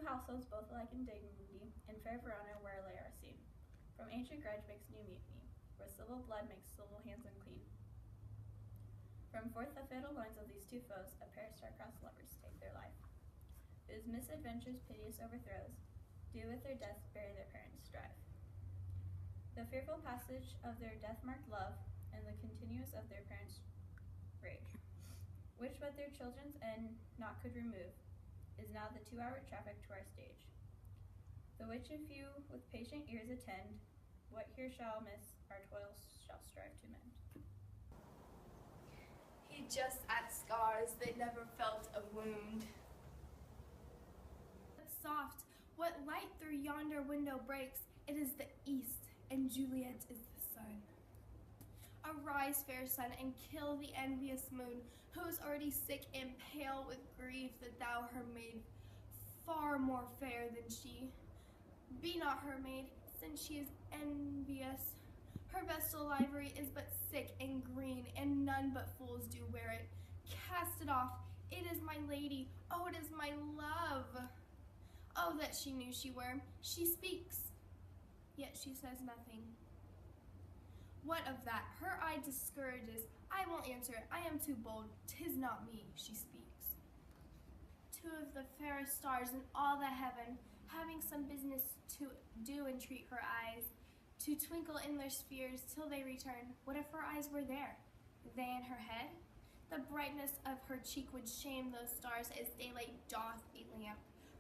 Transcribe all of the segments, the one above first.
households both alike in dignity, in fair Verona where lay our scene. From ancient grudge makes new mutiny, where civil blood makes civil hands unclean. From forth the fatal loins of these two foes, a pair of star-crossed lovers take their life, whose misadventures piteous overthrows, do with their deaths bury their parents' strife. The fearful passage of their death-marked love, and the continuance of their parents' rage, which but their children's end not could remove, is now the 2-hour traffic to our stage. The which if you with patient ears attend, what here shall miss, our toils shall strive to mend. He just at scars that never felt a wound. What soft, what light through yonder window breaks, it is the east, and Juliet is the sun. Arise, fair sun, and kill the envious moon, who is already sick and pale with grief that thou her made far more fair than she. Be not her maid, since she is envious. Her vestal livery is but sick and green, and none but fools do wear it. Cast it off, it is my lady, oh, it is my love. Oh, that she knew she were. She speaks, yet she says nothing. What of that? Her eye discourages. I won't answer. I am too bold. 'Tis not me, she speaks. Two of the fairest stars in all the heaven, having some business to do, entreat her eyes, to twinkle in their spheres till they return. What if her eyes were there? They in her head? The brightness of her cheek would shame those stars as daylight doth a lamp.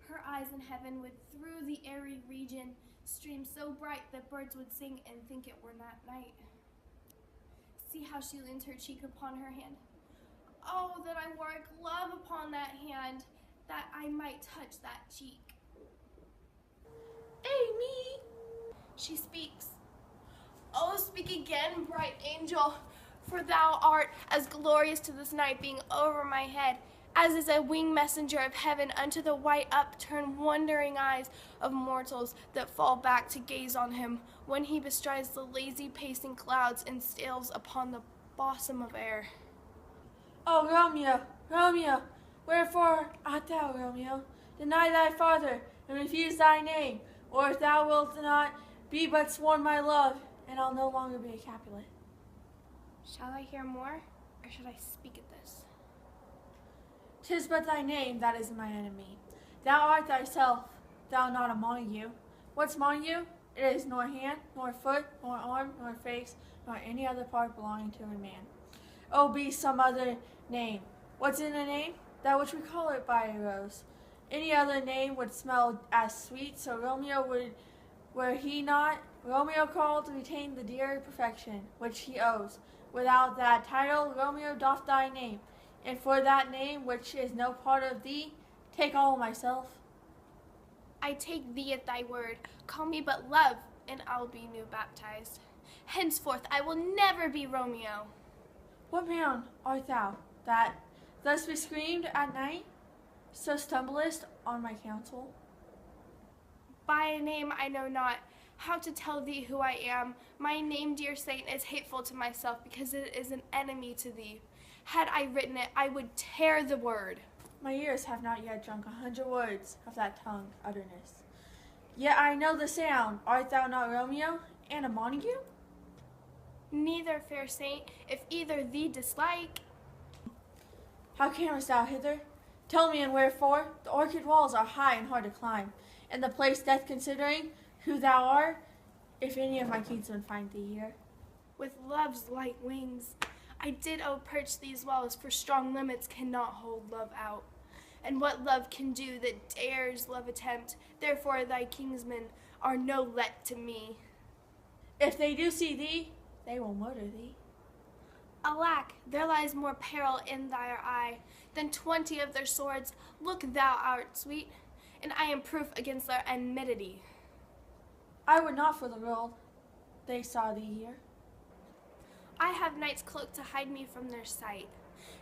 Her eyes in heaven would through the airy region stream so bright that birds would sing and think it were not night. See how she leans her cheek upon her hand. Oh, that I wore a glove upon that hand, that I might touch that cheek. Amy! She speaks. Oh, speak again, bright angel, for thou art as glorious to this night being over my head, as is a winged messenger of heaven unto the white upturned wondering eyes of mortals that fall back to gaze on him when he bestrides the lazy pacing clouds and sails upon the bosom of air. O Romeo, Romeo, wherefore art thou, Romeo? Deny thy father, and refuse thy name, or if thou wilt not, be but sworn my love, and I'll no longer be a Capulet. Shall I hear more, or should I speak at this? 'Tis but thy name that is my enemy. Thou art thyself, thou not a Montague. What's Montague? It is nor hand, nor foot, nor arm, nor face, nor any other part belonging to a man. Oh, be some other name. What's in a name? That which we call it by a rose. Any other name would smell as sweet, so Romeo would, were he not, Romeo called to retain the dear perfection which he owes. Without that title, Romeo doth thy name, and for that name which is no part of thee, take all myself. I take thee at thy word. Call me but love, and I'll be new baptized. Henceforth I will never be Romeo. What man art thou, that thus bescreamed at night, so stumblest on my counsel? By a name I know not how to tell thee who I am. My name, dear saint, is hateful to myself because it is an enemy to thee. Had I written it, I would tear the word. My ears have not yet drunk 100 words of that tongue utterness. Yet I know the sound. Art thou not Romeo, and a Montague? Neither, fair saint, if either thee dislike. How camest thou hither? Tell me, and wherefore? The orchard walls are high and hard to climb, and the place death considering who thou art, if any of my kinsmen find thee here. With love's light wings, I did perch these walls, for strong limits cannot hold love out. And what love can do that dares love attempt, therefore thy kinsmen are no let to me. If they do see thee, they will murder thee. Alack, there lies more peril in thy eye than 20 of their swords. Look, thou art sweet, and I am proof against their enmity. I would not for the world they saw thee here. I have night's cloak to hide me from their sight.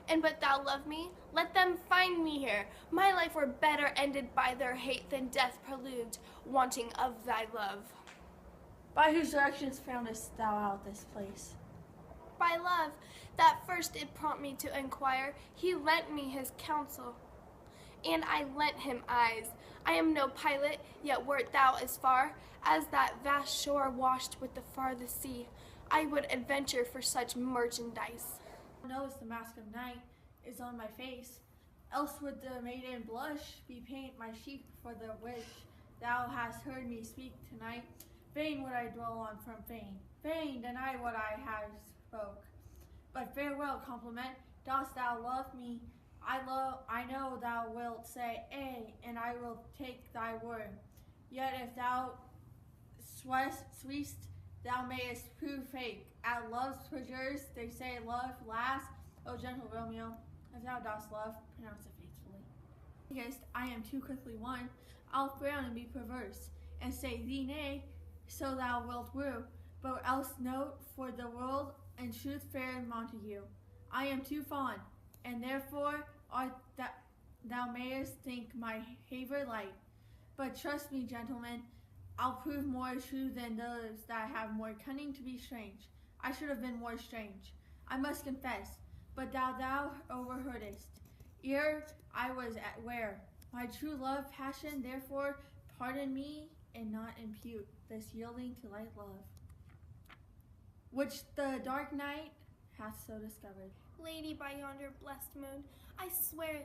And but thou love me, let them find me here. My life were better ended by their hate than death preluded, wanting of thy love. By whose directions foundest thou out this place? By love, that first did prompt me to inquire. He lent me his counsel. and I lent him eyes. I am no pilot, yet wert thou as far as that vast shore washed with the farthest sea, I would adventure for such merchandise. Thou knowest the mask of night is on my face, else would the maiden blush be paint my cheek for the which thou hast heard me speak tonight. Vain would I dwell on from fame, vain deny what I have spoke. But farewell, compliment, dost thou love me? I know thou wilt say, ay, and I will take thy word. Yet if thou sweest, thou mayest prove fake. At love's perjures, they say love lasts. O gentle Romeo, if thou dost love, pronounce it faithfully. Because I am too quickly won, I'll frown and be perverse, and say thee nay, so thou wilt woo. But else note for the world and truth fair Montague. I am too fond, and therefore art thou mayest think my haver light. But trust me, gentlemen, I'll prove more true than those that have more cunning to be strange. I should have been more strange, I must confess, but thou overheardest. Ere I was at where my true love passion, therefore pardon me and not impute this yielding to light love, which the dark night hath so discovered. Lady, by yonder blessed moon, I swear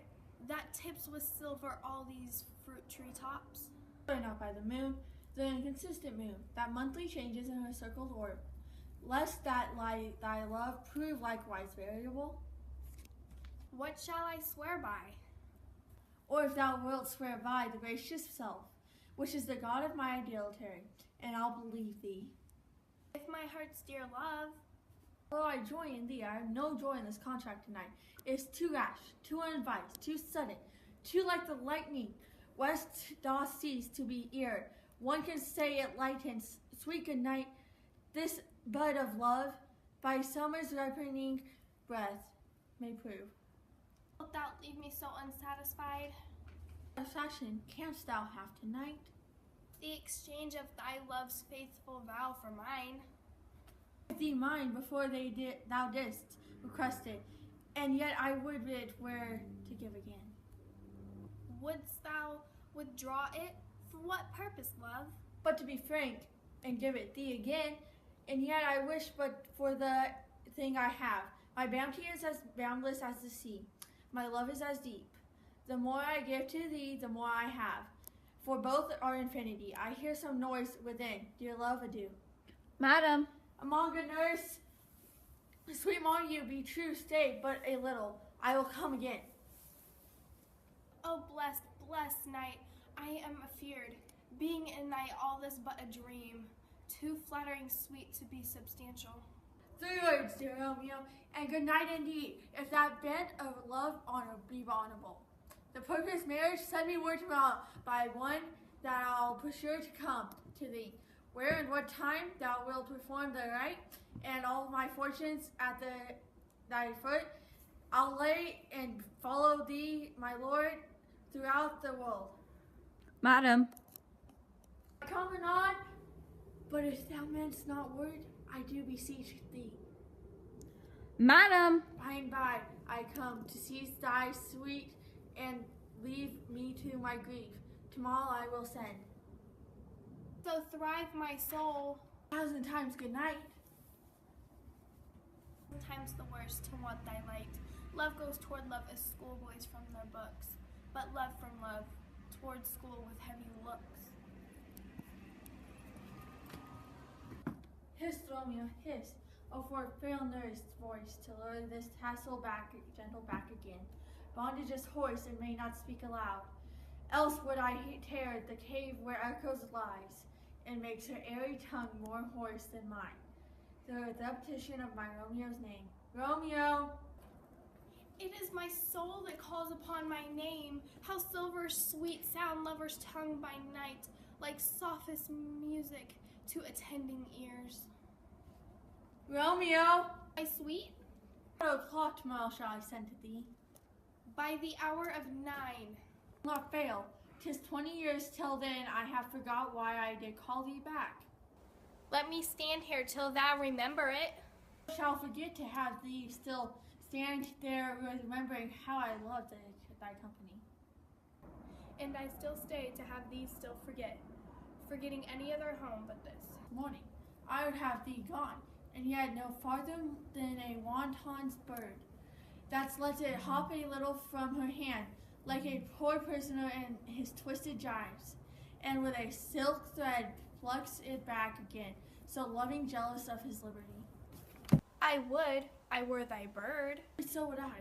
that tips with silver all these fruit tree tops. But not by the moon, the inconsistent moon, that monthly changes in her circled orb, lest that thy love prove likewise variable. What shall I swear by? Or if thou wilt swear by the gracious self, which is the God of my idolatry, and I'll believe thee. If my heart's dear love. Although I joy in thee, I have no joy in this contract tonight. It is too rash, too unadvised, too sudden, too like the lightning, west doth cease to be ear. One can say it lightens, sweet good night, this bud of love, by summer's ripening breath may prove. Wilt thou leave me so unsatisfied? What fashion canst thou have tonight? The exchange of thy love's faithful vow for mine. Give thee mine before thou didst request it, and yet I would it were to give again. Wouldst thou withdraw it? For what purpose, love? But to be frank, and give it thee again, and yet I wish but for the thing I have. My bounty is as boundless as the sea. My love is as deep. The more I give to thee, the more I have. For both are infinity. I hear some noise within. Dear love, adieu. Madam. Among good nurse, sweet Montague, be true, stay but a little. I will come again. Oh, blessed night, I am afeard. Being in thy all this but a dream, too flattering sweet to be substantial. 3 words, dear Romeo, and good night indeed, if that bent of love honor be honorable. The purpose marriage send me word tomorrow by one that I'll push sure to come to thee, where and what time thou wilt perform the rite, and all my fortunes at thy foot I'll lay and follow thee, my lord, throughout the world. Madam. Come anon, but if thou meanst not word, I do beseech thee. Madam. By and by I come to seize thy sweet and leave me to my grief. Tomorrow I will send. So thrive my soul. 1,000 times good night. Sometimes the worst to want thy light. Love goes toward love as schoolboys from their books, but love from love toward school with heavy looks. Hist, Romeo, hist. Oh, for a frail nursed voice to lure this tassel back, gentle back again. Bondage is hoarse and may not speak aloud. Else would I tear the cave where echoes lies, and makes her airy tongue more hoarse than mine. The repetition of my Romeo's name. Romeo! It is my soul that calls upon my name. How silver sweet sound lover's tongue by night, like softest music to attending ears. Romeo! My sweet, At o'clock tomorrow shall I send to thee. by the hour of 9. Not fail. 'Tis 20 years till then I have forgot why I did call thee back. Let me stand here till thou remember it. I shall forget to have thee still stand there remembering how I loved thy company. and I still stay to have thee still forget, forgetting any other home but this. Morning, I would have thee gone, and yet no farther than a wanton's bird, that's let it hop a little from her hand, like a poor prisoner in his twisted gyves, and with a silk thread plucks it back again, so loving jealous of his liberty. I would I were thy bird. So would I.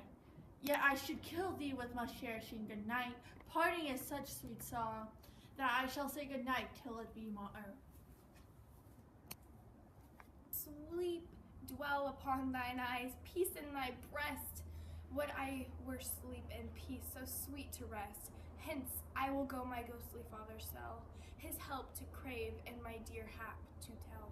Yet I should kill thee with much cherishing good night. Parting is such sweet sorrow, that I shall say good night till it be morrow. Sleep dwell upon thine eyes, peace in thy breast. Would I were sleep and peace, so sweet to rest. Hence I will go my ghostly father's cell, his help to crave and my dear hap to tell.